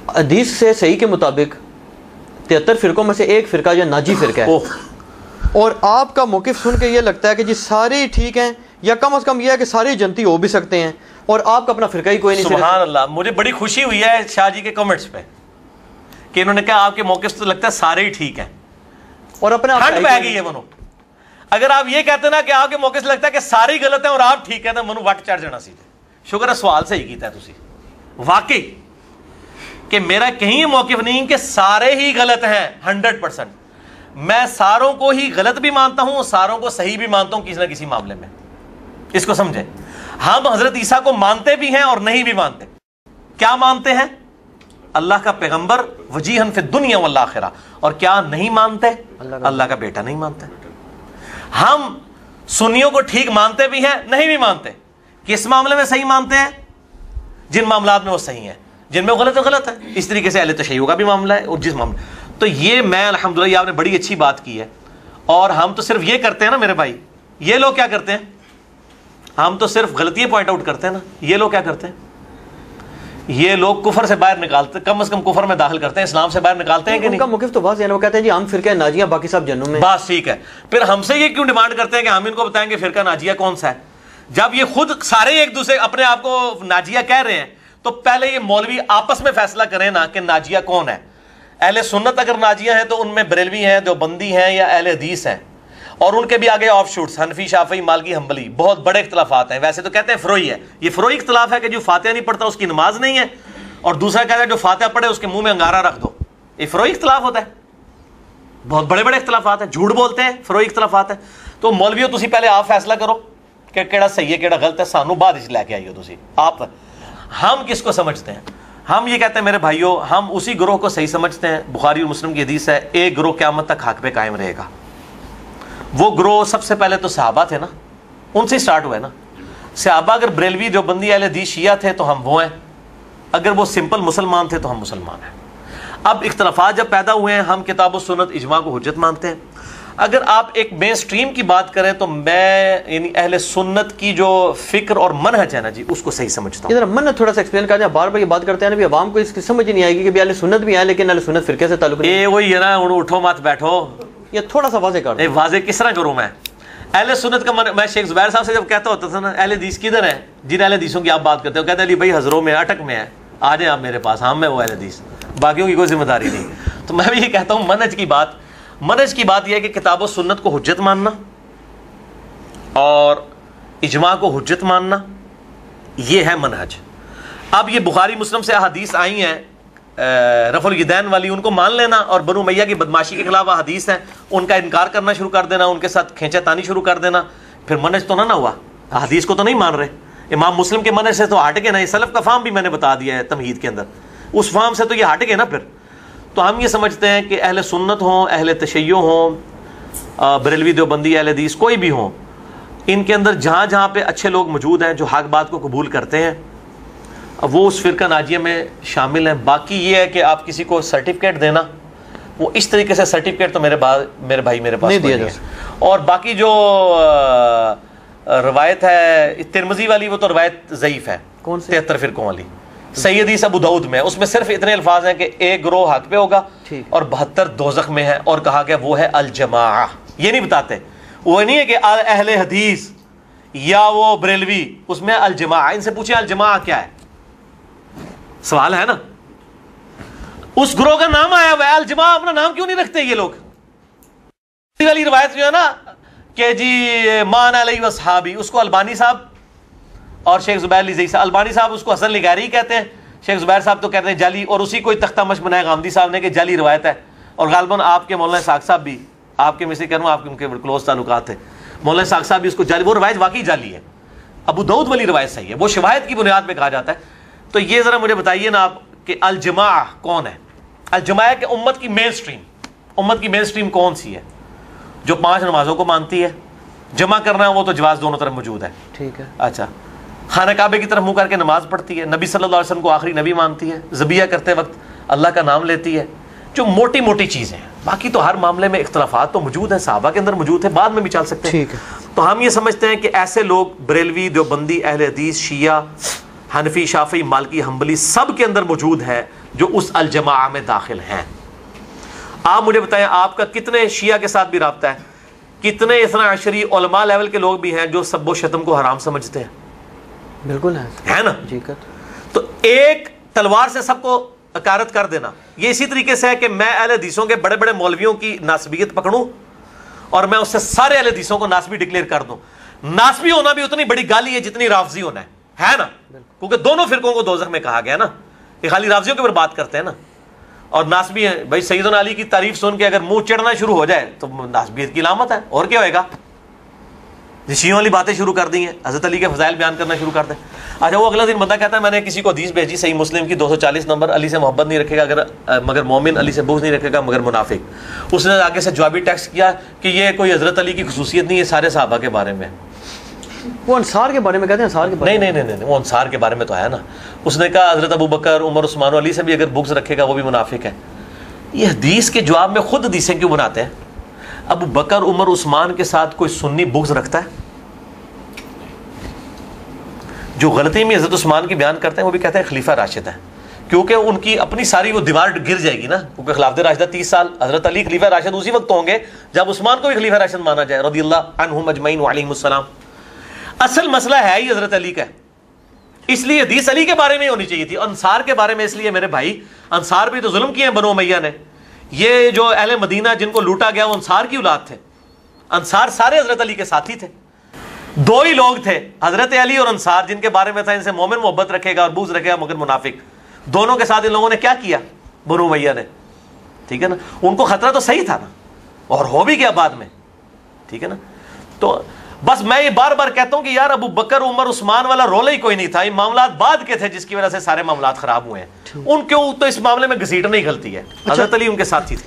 حدیث سے صحیح کے مطابق 73 فرقوں میں سے ایک فرقہ جو ناجی فرقہ ہے، اور آپ کا موقف سن کے یہ لگتا ہے کہ جی سارے ٹھیک ہیں، یا کم از کم یہ ہے کہ سارے جنتی ہو بھی سکتے ہیں، اور آپ کا اپنا فرقہ ہی کوئی نہیں۔ سبحان اللہ، مجھے بڑی خوشی ہوئی ہے شاہ جی کے کمنٹس پہ کہ انہوں نے کہا آپ کے موقف سے تو لگتا ہے سارے ہی ٹھیک ہیں، اور اپنا ٹھنڈ پہ گئی ہے منو۔ اگر آپ یہ کہتے نا کہ آپ کے موقع سے لگتا ہے کہ سارے ہی غلط ہیں اور آپ ٹھیک ہیں تو منو وقت چڑھ جانا سیدھے۔ شکر ہے سوال صحیح کیتا ہے تسی، واقعی کہ میرا کہیں موقف نہیں کہ سارے ہی غلط ہیں 100%۔ میں ساروں کو ہی غلط بھی مانتا ہوں اور ساروں کو صحیح بھی مانتا ہوں کسی نہ کسی معاملے میں، اس کو سمجھیں۔ ہم حضرت عیسیٰ کو مانتے بھی ہیں اور نہیں بھی مانتے۔ کیا مانتے ہیں؟ اللہ کا پیغمبر وجیہن فی الدنیا والآخرہ، اور کیا نہیں مانتے؟ اللہ کا بیٹا نہیں مانتے۔ ہم سنیوں کو ٹھیک مانتے بھی ہیں، نہیں بھی مانتے۔ کس معاملے میں صحیح مانتے ہیں؟ جن معاملات میں وہ صحیح ہیں، جن میں وہ غلط ہے غلط ہے۔ اس طریقے سے اہل تشیع کا بھی معاملہ ہے، اور جس معاملے تو یہ میں الحمدللہ یہ آپ نے بڑی اچھی بات کی ہے۔ اور ہم تو صرف یہ کرتے ہیں نا میرے بھائی، یہ لوگ کیا کرتے ہیں؟ ہم تو صرف غلطیاں پوائنٹ آؤٹ کرتے ہیں نا، یہ لوگ کیا کرتے ہیں؟ یہ لوگ کفر سے باہر نکالتے، کم از کم کفر میں داخل کرتے ہیں، اسلام سے باہر نکالتے ہیں کہ نہیں؟ ان کا موقف تو واضح ہے، وہ کہتے ہیں جی ہم فرقہ ناجیہ، باقی سب جہنم میں۔ بس ٹھیک ہے، پھر ہم سے یہ کیوں ڈیمانڈ کرتے ہیں کہ ہم ان کو بتائیں کہ فرقہ ناجیہ کون سا ہے، جب یہ خود سارے ایک دوسرے اپنے آپ کو ناجیہ کہہ رہے ہیں؟ تو پہلے یہ مولوی آپس میں فیصلہ کریں نا کہ ناجیہ کون ہے۔ اہل سنت اگر ناجیہ ہیں تو ان میں بریلوی ہیں، دیوبندی ہیں، یا اہل حدیث ہیں، اور ان کے بھی آگے آف شوٹس حنفی، شافعی، مالکی، حنبلی، بہت بڑے اختلافات ہیں۔ ویسے تو کہتے ہیں فروئی ہے، یہ فروئی اختلاف ہے کہ جو فاتحہ نہیں پڑھتا اس کی نماز نہیں ہے، اور دوسرا کہتا ہے جو فاتحہ پڑھے اس کے منہ میں انگارہ رکھ دو۔ یہ فروئی اختلاف ہوتا ہے، بہت بڑے بڑے اختلافات ہیں، جھوٹ بولتے ہیں، فروئی اختلافات ہیں۔ تو مولویوں تسی پہلے آپ فیصلہ کرو کہ کیڑا صحیح ہے کیڑا غلط ہے، سانو بعد وچ لے کے آئیو تسی آپ۔ ہم کس کو سمجھتے ہیں؟ ہم یہ کہتے ہیں میرے بھائیوں، ہم اسی گروہ کو صحیح سمجھتے ہیں۔ بخاری اور مسلم کی حدیث ہے، ایک گروہ قیامت تک حق پہ قائم رہے گا۔ وہ گروہ سب سے پہلے تو صحابہ تھے نا، ان سے سٹارٹ ہوا ہے نا۔ صحابہ اگر بریلوی، دیوبندی، اہل حدیث، شیعہ تھے تو ہم وہ ہیں، اگر وہ سمپل مسلمان تھے تو ہم مسلمان ہیں۔ اب اختلافات جب پیدا ہوئے ہیں، ہم کتاب و سنت اجماع کو حجت مانتے ہیں۔ اگر آپ ایک مین سٹریم کی بات کریں تو میں یعنی اہل سنت کی جو فکر اور منہج ہے نا جی، اس کو صحیح سمجھتا ہوں۔ ادھر منہج تھوڑا سا ایکسپلین کر دیں، بار بار یہ بات کرتے ہیں نا بھی عوام کو اس کی سمجھ نہیں آئے گی کہ اہل سنت بھی ہیں لیکن اہل سنت فرقے سے تعلق نہیں۔ یہ وہی ہے نا، اٹھو مت بیٹھو، یہ تھوڑا سا واضح کر دیں۔ واضح کس طرح کروں میں؟ اہل سنت کا میں شیخ زبیر صاحب سے جب کہتا ہوتا تھا نا اہل حدیث کدھر ہے، جن اہل حدیثوں کی آپ بات کرتے ہو، کہتے ہیں علی بھائی ہزروں میں اٹک میں ہے، آ جائیں آپ میرے پاس، ہم میں وہ اہل حدیث، باقیوں کی کوئی ذمہ داری نہیں۔ تو میں بھی یہ کہتا ہوں منہج کی بات یہ ہے کہ کتاب و سنت کو حجت ماننا اور اجماع کو حجت ماننا، یہ ہے منہج۔ اب یہ بخاری مسلم سے احادیث آئی ہیں رفع الیدین والی، ان کو مان لینا، اور بنو امیہ کی بدماشی کے خلاف احادیث ہیں ان کا انکار کرنا شروع کر دینا، ان کے ساتھ کھینچا تانی شروع کر دینا، پھر منہج تو نہ ہوا، احادیث کو تو نہیں مان رہے۔ امام مسلم کے منہج سے تو ہٹ گئے نا، یہ سلف کا فہم بھی میں نے بتا دیا ہے تمہید کے اندر، اس فہم سے تو یہ ہٹ گئے نا۔ پھر تو ہم یہ سمجھتے ہیں کہ اہل سنت ہوں، اہل تشیع ہوں، بریلوی، دیوبندی، اہل حدیث، کوئی بھی ہوں، ان کے اندر جہاں جہاں پہ اچھے لوگ موجود ہیں جو حق بات کو قبول کرتے ہیں، وہ اس فرقہ ناجیہ میں شامل ہیں۔ باقی یہ ہے کہ آپ کسی کو سرٹیفکیٹ دینا، وہ اس طریقے سے سرٹیفکیٹ تو میرے بھائی میرے پاس نہیں ہے۔ اور باقی جو روایت ہے ترمذی والی، وہ تو روایت ضعیف ہے، کون سی 73 فرقوں والی، صحیح حدیث ابو داؤد میں، اس میں صرف اتنے الفاظ ہیں کہ ایک گروہ حق پہ ہوگا اور 72 دوزخ میں ہے، اور کہا گیا وہ ہے الجماعہ۔ یہ نہیں بتاتے، وہ نہیں ہے کہ اہل حدیث یا وہ بریلوی، اس میں الجماعہ۔ ان سے پوچھیں الجماعہ کیا ہے، سوال ہے نا۔ اس گروہ کا نام آیا ہوا ہے الجماعہ، اپنا نام کیوں نہیں رکھتے یہ لوگ؟ والی روایت جو ہے نا کہ جی مان علیہ وصحابی، اس کو البانی صاحب اور شیخ زبیر علی زئی صاحب، البانی صاحب اس کو حسن لغیری کہتے ہیں، شیخ زبیر صاحب تو کہتے ہیں جعلی، اور اسی کو تختہ مش بنایا غامدی صاحب نے کہ جعلی روایت ہے۔ اور غالباً آپ کے مولانا اسحاق صاحب بھی، آپ کے میں سے کہہ رہا ہوں، آپ کے ان کے کلوز تعلقات تھے، مولانا اسحاق صاحب بھی اس کو جعلی، وہ روایت واقعی جعلی ہے۔ ابو داؤد والی روایت صحیح ہے، وہ شواہد کی بنیاد پہ کہا جاتا ہے۔ تو یہ ذرا مجھے بتائیے نا آپ کہ الجماعہ کون ہے؟ الجماعہ کہ امت کی مین سٹریم کون سی ہے؟ جو 5 نمازوں کو مانتی ہے، جمع کرنا ہے وہ تو جواز دونوں طرف موجود ہے، ٹھیک ہے۔ اچھا، خانہ کعبے کی طرف منہ کر کے نماز پڑھتی ہے، نبی صلی اللہ علیہ وسلم کو آخری نبی مانتی ہے، ذبیحہ کرتے وقت اللہ کا نام لیتی ہے، جو موٹی موٹی چیزیں ہیں۔ باقی تو ہر معاملے میں اختلافات تو موجود ہیں، صحابہ کے اندر موجود ہے، بعد میں بھی چل سکتے ہیں، ٹھیک ہے۔ تو ہم یہ سمجھتے ہیں کہ ایسے لوگ بریلوی، دیوبندی، اہل حدیث، شیعہ، حنفی، شافعی، مالکی، حنبلی سب کے اندر موجود ہے جو اس الجماع میں داخل ہیں۔ آپ مجھے بتائیں آپ کا کتنے شیعہ کے ساتھ بھی رابطہ ہے، کتنے اثنا عشری علماء لیول کے لوگ بھی ہیں جو سب و شتم کو حرام سمجھتے ہیں؟ بالکل ہے نا جی۔ تو ایک تلوار سے سب کو اکارت کر دینا، یہ اسی طریقے سے ہے کہ میں اہل حدیثوں کے بڑے بڑے مولویوں کی ناسبیت پکڑوں اور میں اس سے سارے اہل حدیثوں کو ناسبی ڈکلیئر کر دوں۔ ناسبی ہونا بھی اتنی بڑی گالی ہے جتنی رافضی ہونا ہے نا، کیونکہ دونوں فرقوں کو دوزخ میں کہا گیا نا، یہ خالی رافضیوں کے اوپر بات کرتے ہیں نا، اور ناسبی ہیں بھائی سیدنا علی کی تعریف سن کے اگر منہ چڑھنا شروع ہو جائے تو ناسبیت کی علامت ہے، اور کیا ہوئے گا؟ شیعوں والی باتیں شروع کر دی ہیں، حضرت علی کے فضائل بیان کرنا شروع کر دیں۔ اچھا وہ اگلا دن بندہ کہتا ہے میں نے کسی کو حدیث بھیجی صحیح مسلم کی 240 نمبر، علی سے محبت نہیں رکھے گا مگر مومن، علی سے بغض نہیں رکھے گا مگر منافق۔ اس نے آگے سے جوابی ٹیکسٹ کیا کہ یہ کوئی حضرت علی کی خصوصیت نہیں ہے، سارے صحابہ کے بارے میں۔ وہ انصار کے بارے میں کہتے ہیں، انصار کے بارے میں نہیں، وہ انصار کے بارے میں تو ہے نا۔ اس نے کہا حضرت ابو بکر، عمر، عثمان و علی سے بھی اگر بغض رکھے گا وہ بھی منافق ہے۔ یہ حدیث کے جواب میں خود حدیثیں کیوں بناتے ہیں؟ ابو بکر، عمر، عثمان کے ساتھ کوئی سنی بغض رکھتا ہے؟ جو غلطی میں حضرت عثمان کی بیان کرتے ہیں وہ بھی کہتے ہیں خلیفہ راشد ہے، کیونکہ ان کی اپنی ساری وہ دیوار گر جائے گی نا، کیونکہ خلافت راشدہ 30 سال، حضرت علی خلیفہ راشد اسی وقت ہوں گے جب عثمان کو بھی خلیفہ راشد مانا جائے رضی اللہ عنہم اجمعین وعلیہم السلام۔ اصل مسئلہ ہے ہی حضرت علی کا، اس لیے حدیث علی کے بارے میں ہونی چاہیے تھی۔ انصار کے بارے میں اس لیے میرے بھائی، انصار بھی تو ظلم کیے ہیں بنو امیہ نے، یہ جو اہل مدینہ جن کو لوٹا گیا وہ انصار کی اولاد تھے، انصار سارے حضرت علی کے ساتھی تھے۔ دو ہی لوگ تھے حضرت علی اور انصار جن کے بارے میں تھا ان سے مومن محبت رکھے گا اور بغض رکھے گا مگر منافق۔ دونوں کے ساتھ ان لوگوں نے کیا کیا بنو امیہ نے، ٹھیک ہے نا، ان کو خطرہ تو صحیح تھا نا، اور ہو بھی گیا بعد میں، ٹھیک ہے نا۔ تو بس میں یہ بار بار کہتا ہوں کہ یار ابو بکر، عمر، عثمان والا رول ہی کوئی نہیں تھا، یہ معاملات بعد کے تھے جس کی وجہ سے سارے معاملات خراب ہوئے ہیں۔ ان کے تو اس معاملے میں گھسیٹنا ہی غلطی ہے، حضرت علی ان کے ساتھی تھے۔